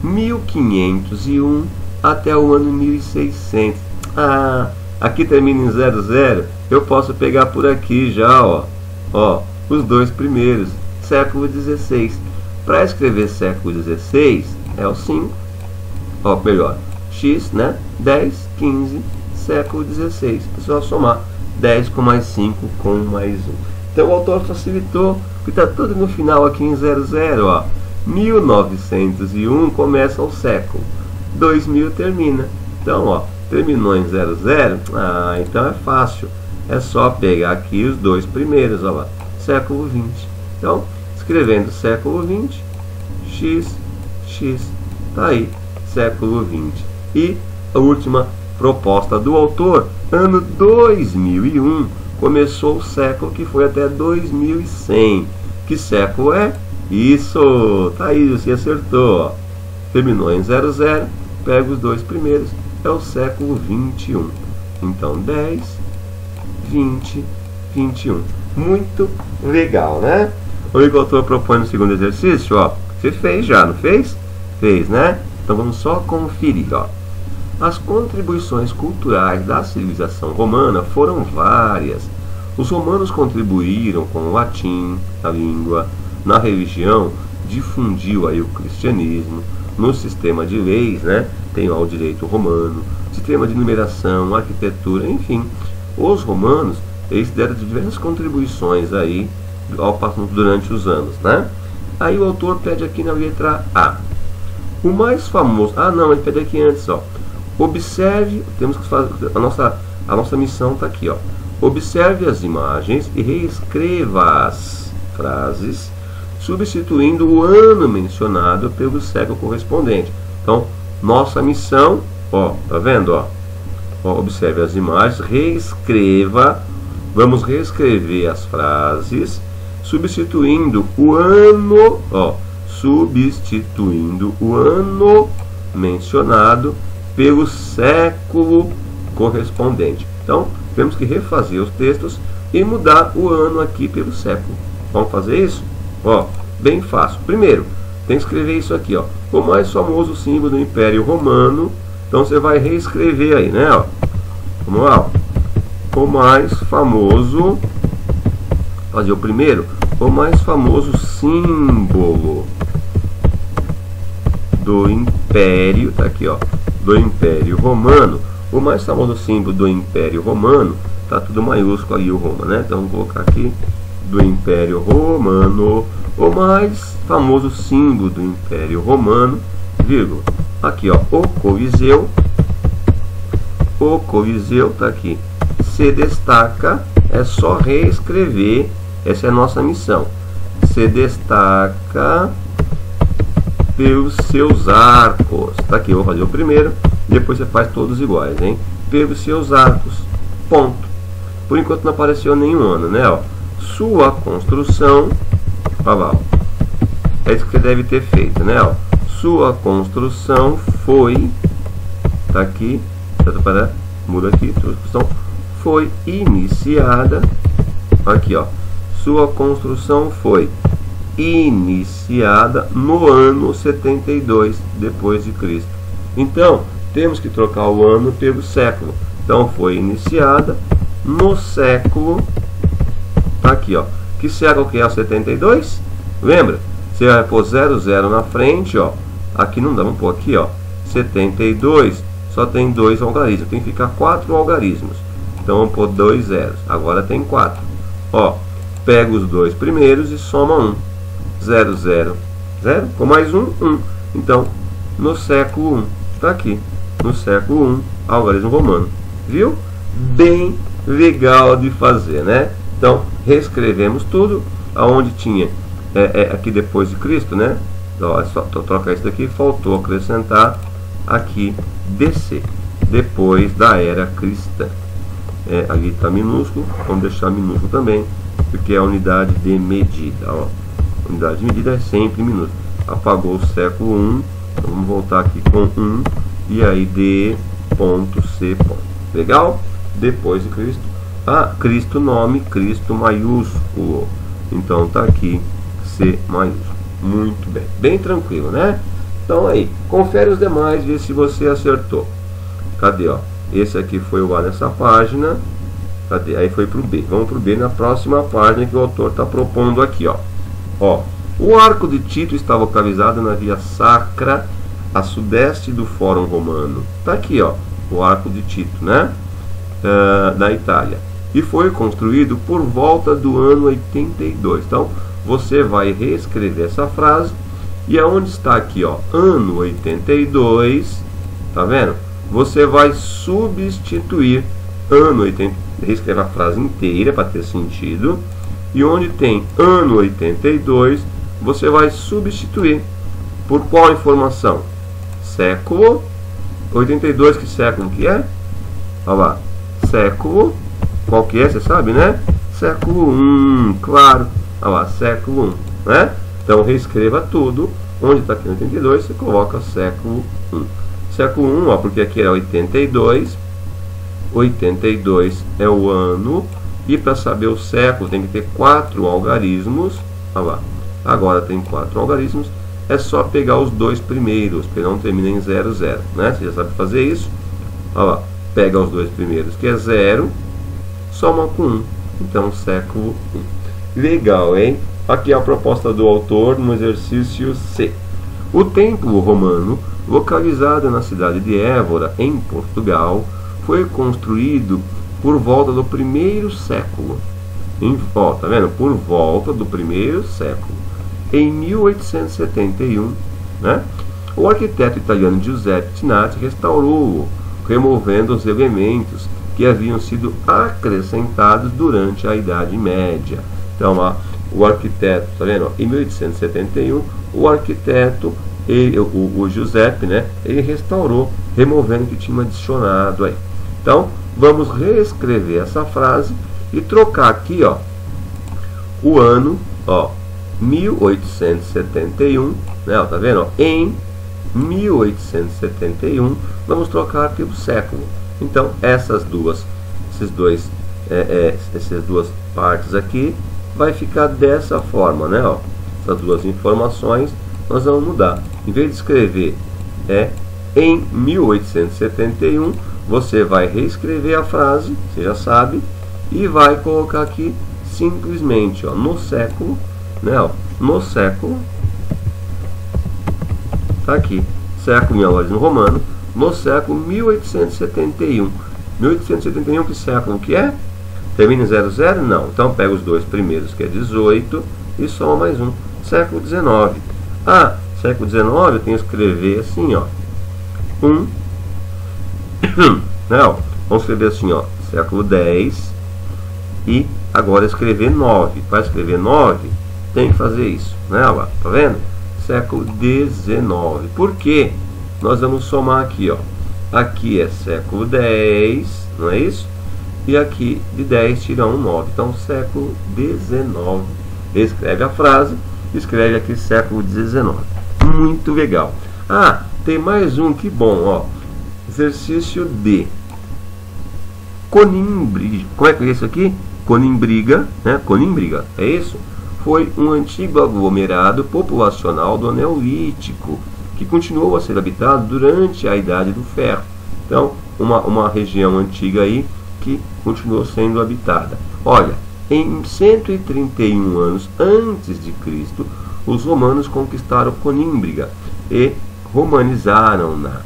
1501 até o ano 1600. Ah, aqui termina em 00. Eu posso pegar por aqui já, ó. Ó, os 2 primeiros. Século 16. Para escrever século 16 é o 5. Ó, melhor. X, né? 10, 15, século 16. É só somar 10 com mais 5 com mais 1. Então o autor facilitou, que está tudo no final aqui em 00, ó. 1901 começa o século. 2000 termina. Então, ó, terminou em 00. Ah, então é fácil. É só pegar aqui os 2 primeiros, ó lá. Século 20. Então, escrevendo século 20, X, X. Tá aí, século 20. E a última proposta do autor, ano 2001, começou o século que foi até 2100. Que século é? Isso! Tá aí, você acertou, ó. Terminou em 00, pega os 2 primeiros, é o século 21. Então, 10, 20, 21. Muito legal, né? O que o autor propõe no segundo exercício, ó. Você fez já, não fez? Fez, né? Então vamos só conferir, ó. As contribuições culturais da civilização romana foram várias. Os romanos contribuíram com o latim, a língua, na religião, difundiu aí o cristianismo, no sistema de leis, né? Tem ó, o direito romano, sistema de numeração, arquitetura, enfim. Os romanos, eles deram diversas contribuições aí durante os anos, né? Aí o autor pede aqui na letra A. O mais famoso... Ah, não, ele pede aqui antes, ó. Observe, temos que fazer... A nossa missão está aqui, ó. Observe as imagens e reescreva as frases, substituindo o ano mencionado pelo século correspondente. Então, nossa missão, ó, tá vendo, ó? Ó, observe as imagens, reescreva, vamos reescrever as frases, substituindo o ano, ó, substituindo o ano mencionado pelo século correspondente. Então, temos que refazer os textos e mudar o ano aqui pelo século. Vamos fazer isso? Ó, bem fácil. Primeiro, tem que escrever isso aqui, ó. O mais famoso símbolo do Império Romano. Então você vai reescrever aí, né? Ó. Vamos lá. Ó. O mais famoso. Fazer o primeiro. O mais famoso símbolo do Império. Tá aqui, ó. Do Império Romano. O mais famoso símbolo do Império Romano. Tá tudo maiúsculo aí o Roma, né? Então vamos colocar aqui. Do Império Romano, o mais famoso símbolo do Império Romano, vírgula, aqui ó, o Coliseu tá aqui, se destaca, é só reescrever, essa é a nossa missão, se destaca pelos seus arcos. Tá aqui, eu vou fazer o primeiro, depois você faz todos iguais, hein? Pelos seus arcos, ponto. Por enquanto não apareceu nenhum ano, né? Ó, sua construção, ó lá, ó. É isso que você deve ter feito, né? Ó, sua construção foi, tá aqui, muda aqui, sua construção foi iniciada, aqui, ó, sua construção foi iniciada no ano 72 depois de Cristo. Então, temos que trocar o ano pelo século. Então, foi iniciada no século, tá aqui, ó. Que século que é o 72? Lembra? Você vai pôr 00 na frente, ó. Aqui não dá, vamos pôr aqui, ó. 72 só tem 2 algarismos, tem que ficar 4 algarismos. Então vamos pôr 2 zeros. Agora tem 4. Ó, pega os 2 primeiros e soma 1. 0, 0, 0. Com mais 1, 1. Então, no século 1, tá aqui. No século 1, algarismo romano. Viu? Bem legal de fazer, né? Então, reescrevemos tudo. Aonde tinha aqui depois de Cristo, né? Ó, é só trocar isso daqui, faltou acrescentar aqui DC, depois da era cristã. Ali está minúsculo, vamos deixar minúsculo também, porque é a unidade de medida. Ó. Unidade de medida é sempre minúsculo. Apagou o século 1, então vamos voltar aqui com 1, e aí D.C. Legal? Depois de Cristo. Ah, Cristo nome, Cristo maiúsculo. Então tá aqui C maiúsculo. Muito bem, bem tranquilo, né? Então aí, confere os demais, vê se você acertou. Cadê, ó? Esse aqui foi o A nessa página. Cadê? Aí foi pro B. Vamos pro B na próxima página que o autor está propondo aqui, ó. Ó, o Arco de Tito está localizado na Via Sacra, a sudeste do Fórum Romano. Tá aqui, ó, o Arco de Tito, né? Da Itália. E foi construído por volta do ano 82. Então, você vai reescrever essa frase. E aonde está aqui, ó, ano 82, tá vendo? Você vai substituir ano 80, reescreve a frase inteira para ter sentido. E onde tem ano 82, você vai substituir por qual informação? Século 82, que século que é? Olha lá, século, qual que é? Você sabe, né? Século 1, claro. Olha lá, século 1, né? Então reescreva tudo. Onde está aqui no 82, você coloca século 1. Século 1, ó, porque aqui era 82. 82 é o ano. E para saber o século tem que ter 4 algarismos. Olha lá. Agora tem 4 algarismos. É só pegar os 2 primeiros, porque não termina em 00, né? Você já sabe fazer isso. Olha lá. Pega os 2 primeiros, que é 0. Soma com 1. Então, século 1. Legal, hein? Aqui é a proposta do autor no exercício C. O templo romano, localizado na cidade de Évora, em Portugal, foi construído por volta do 1º século. Ó, tá vendo? Por volta do 1º século. Em 1871, né? O arquiteto italiano Giuseppe Tinati restaurou-o, removendo os elementos que haviam sido acrescentados durante a Idade Média. Então, ó, o arquiteto, tá vendo? Em 1871, o arquiteto, o Giuseppe, né? Ele restaurou, removendo o que tinha adicionado aí. Então, vamos reescrever essa frase e trocar aqui, ó, o ano, ó, 1871, né? Ó, tá vendo? Ó, em 1871, vamos trocar pelo século. Então, essas duas partes aqui vai ficar dessa forma, né? Ó, essas duas informações nós vamos mudar. Em vez de escrever em 1871, você vai reescrever a frase, você já sabe, e vai colocar aqui simplesmente, ó, no século, né? Ó, no século, tá aqui, século em algarismo romano, no século 1871. 1871, que século que é? Termina em 00? Não. Então pega os 2 primeiros, que é 18, e soma mais um. Século 19. Ah, século 19 eu tenho que escrever assim, ó. Não, vamos escrever assim, ó. Século 10. E agora escrever 9. Para escrever 9, tem que fazer isso, né? Olha lá, tá vendo? Século XIX. Por quê? Nós vamos somar aqui, ó. Aqui é século X, não é isso? E aqui de 10 tira 1, 9. Então, século XIX. Escreve a frase, escreve aqui século XIX. Muito legal. Ah, tem mais um, que bom, ó. Exercício D. Conimbriga. Como é que é isso aqui? Conimbriga, né? Conimbriga, é isso? Foi um antigo aglomerado populacional do Neolítico, que continuou a ser habitado durante a Idade do Ferro. Então, uma região antiga aí que continuou sendo habitada. Olha, em 131 anos antes de Cristo, os romanos conquistaram Conímbriga e romanizaram-na.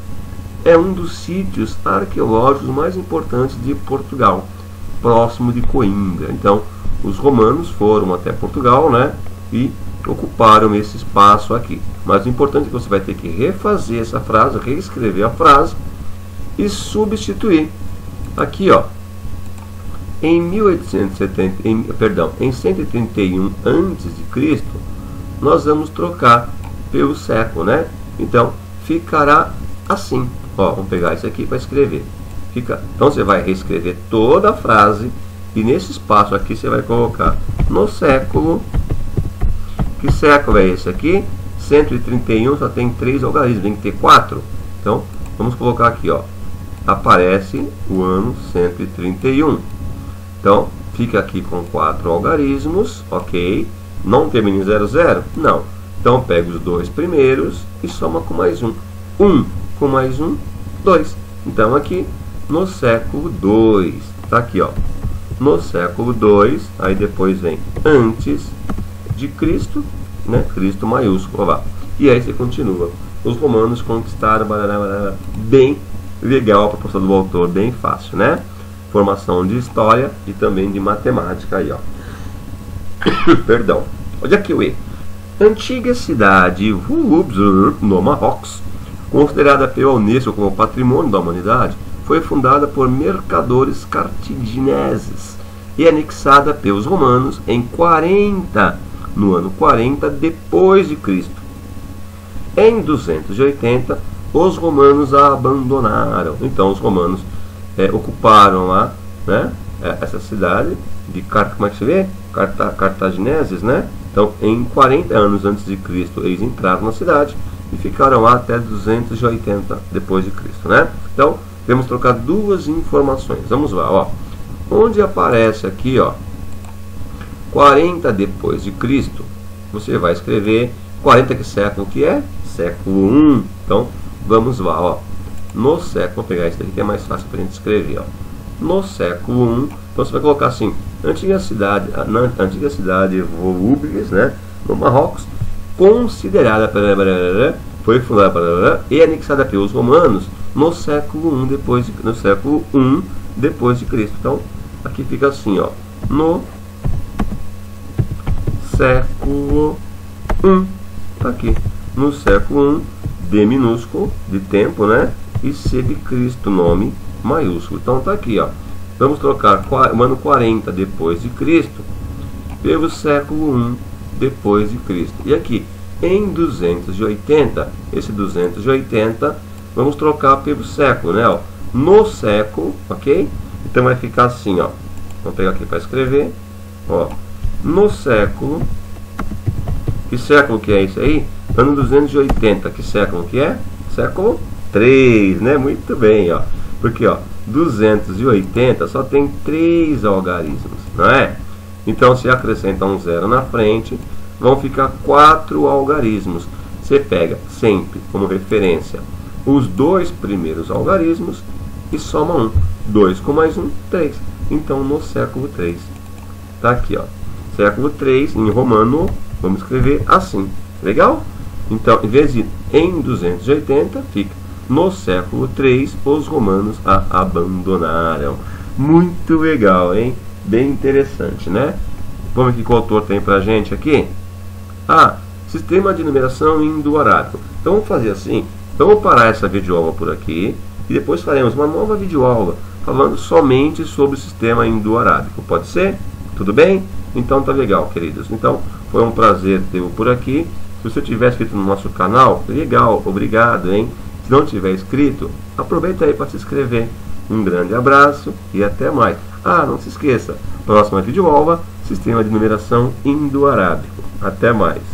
É um dos sítios arqueológicos mais importantes de Portugal, próximo de Coimbra. Então, os romanos foram até Portugal, né, e ocuparam esse espaço aqui. Mas o importante é que você vai ter que refazer essa frase, reescrever a frase e substituir. Aqui, ó, em 131 a.C., nós vamos trocar pelo século, né? Então, ficará assim. Ó, vamos pegar isso aqui para escrever. Então, você vai reescrever toda a frase e nesse espaço aqui você vai colocar no século. Que século é esse aqui? 131 só tem 3 algarismos, tem que ter 4. Então, vamos colocar aqui, ó. Aparece o ano 131. Então, fica aqui com 4 algarismos, ok? Não termina em 00? Não. Então, pega os dois primeiros e soma com mais um. 1 com mais 1, 2. Então, aqui no século 2. Tá aqui, ó. No século 2, aí depois vem antes de Cristo, né? Cristo maiúsculo lá. E aí você continua. Os romanos conquistaram, bem legal a proposta do autor, bem fácil, né? Formação de história e também de matemática aí, ó. Perdão. Olha aqui o E. Antiga cidade no Marrocos, considerada pela Unesco como patrimônio da humanidade, foi fundada por mercadores cartagineses e anexada pelos romanos no ano 40 depois de Cristo. Em 280, os romanos a abandonaram. Então os romanos ocuparam lá, né, essa cidade de como é que se vê? Cartagineses, né? Então, em 40 anos antes de Cristo, eles entraram na cidade e ficaram lá até 280 depois de Cristo, né? Então, temos que trocar duas informações. Vamos lá, ó. Onde aparece aqui, ó, 40 depois de Cristo, você vai escrever 40, que século que é? Século 1. Então, vamos lá, ó. No século, vou pegar esse daqui que é mais fácil para a gente escrever, ó. No século 1, então você vai colocar assim: na antiga cidade Volúbilis, né, no Marrocos, considerada foi fundada e anexada pelos romanos no século 1 depois de Cristo. Então, aqui fica assim, ó, no século 1. Tá aqui, no século 1, D minúsculo de tempo, né, e C de Cristo, nome maiúsculo. Então tá aqui, ó. Vamos trocar o ano 40 depois de Cristo pelo século 1 depois de Cristo. E aqui, em 280, esse 280, vamos trocar pelo século, né, ó. No século, ok? Então vai ficar assim, ó. Vamos pegar aqui para escrever, ó. No século, que século que é isso aí? Ano 280, que século que é? Século 3, né? Muito bem, ó. Porque, ó, 280 só tem 3 algarismos, não é? Então, se acrescenta um zero na frente, vão ficar 4 algarismos. Você pega sempre como referência os dois primeiros algarismos e soma 1. 2 com mais 1, 3. Então, no século 3. Tá aqui, ó. Século 3, em romano, vamos escrever assim. Legal? Então, em vez de em 280, fica no século 3, os romanos a abandonaram. Muito legal, hein? Bem interessante, né? Vamos ver o que o autor tem pra gente aqui. Ah, sistema de numeração indo-arábico. Então vamos fazer assim. Vamos parar essa videoaula por aqui e depois faremos uma nova videoaula falando somente sobre o sistema indo-arábico. Pode ser? Tudo bem? Então tá legal, queridos. Então Foi um prazer tê-lo por aqui. Se você tiver inscrito no nosso canal, legal, obrigado, hein? Se não tiver inscrito, aproveita aí para se inscrever. Um grande abraço e até mais. Ah, não se esqueça, próxima videoaula, Sistema de Numeração Indo-Arábico. Até mais.